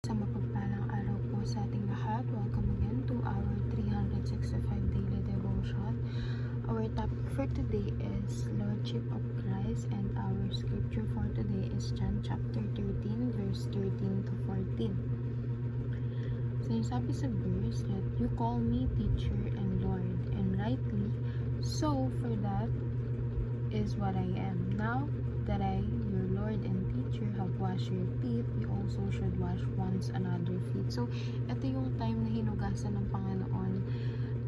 Sa mapagpalang araw po sa ating lahat, welcome again to our 365 daily devotion. Our topic for today is Lordship of Christ, and our scripture for today is John chapter 13 verse 13 to 14. Sinasabi sa verse that you call me teacher and Lord, and rightly so, for that is what I am. Now that I, your Lord and teacher, have washed your feet, you also should wash one's another feet. So, ito yung time na hinugasan ng Panginoon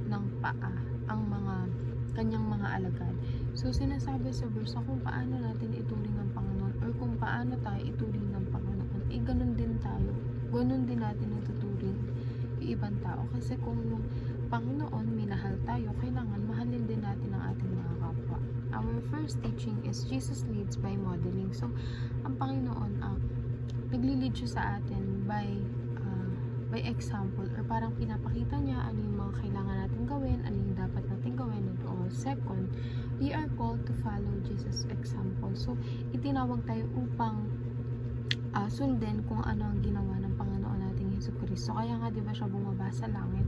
ng paa ang kanyang mga alagad. So, sinasabi sa verse kung paano natin ituring ang Panginoon or kung paano tayo ituring ng Panginoon, ganun din tayo. Ganun din natin ituturing yung ibang tao. Kasi kung yung Panginoon minahal tayo, kailangan mahalin din natin ang ating mga kapwa. Our first teaching is Jesus leads by modeling. So, ang Panginoon nagli-lead siya sa atin by example, or parang pinapakita niya ano yung mga kailangan natin gawin, ano yung dapat natin gawin. And all. Second, we are called to follow Jesus' example. So, itinawag tayo upang sundin kung ano ang ginawa ng Panginoon nating Jesucristo. Kaya nga, di ba siya bumaba sa langit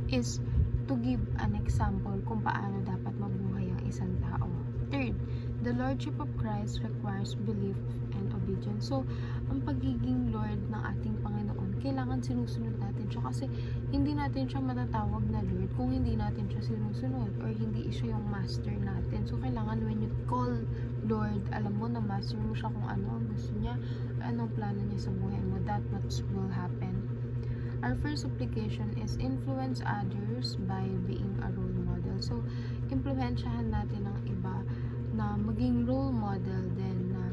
is to give an example kung paano dapat mabuhay ang isang tao. Third, the Lordship of Christ requires belief and obedience. So, ang pagiging Lord ng ating Panginoon, kailangan sinusunod natin siya, kasi hindi natin siya matatawag na Lord kung hindi natin siya sinusunod or hindi siya yung master natin. So, kailangan when you call Lord, alam mo na master mo siya kung ano ang gusto niya, anong plano niya sa buhay mo, that much will happen. Our first application is influence others by being a role model. So, impluwensyahan natin ang iba na maging role model din, na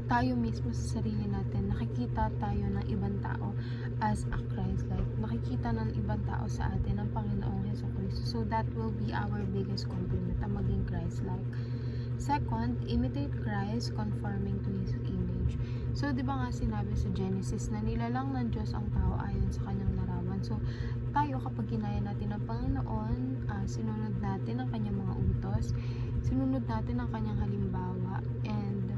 tayo mismo sa sarili natin, nakikita tayo ng ibang tao as a Christ-like. Nakikita ng ibang tao sa atin ang Panginoong Jesucristo. So, that will be our biggest compliment, ang maging Christ-like. Second, imitate Christ conforming to His image. So, di ba nga sinabi sa Genesis na nilalang ng Diyos ang tao ayon sa kanyang larawan. So, tayo kapag ginaya natin ang Panginoon, sinunod natin ang kanyang mga utos, sinunod natin ang kanyang halimbawa, and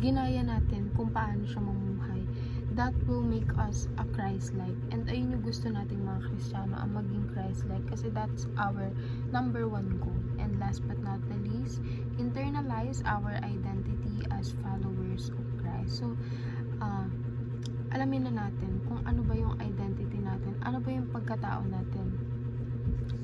ginaya natin kung paano siya mamuhay, that will make us a Christ-like. And ayun yung gusto nating mga Kristiyano, ang maging Christ-like, kasi that's our number one goal. And last but not the least, internalize our identity as followers of Christ. So, alamin na natin kung ano ba yung identity natin, ano ba yung pagkatao natin.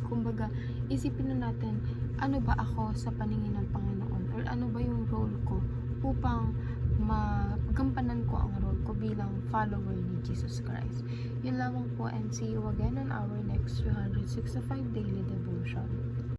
Kumbaga, isipin na natin, ano ba ako sa paningin ng Panginoon, or ano ba yung role ko upang magampanan ko ang role ko bilang follower ni Jesus Christ. Yun lamang po, and see you again on our next 365 daily devotion.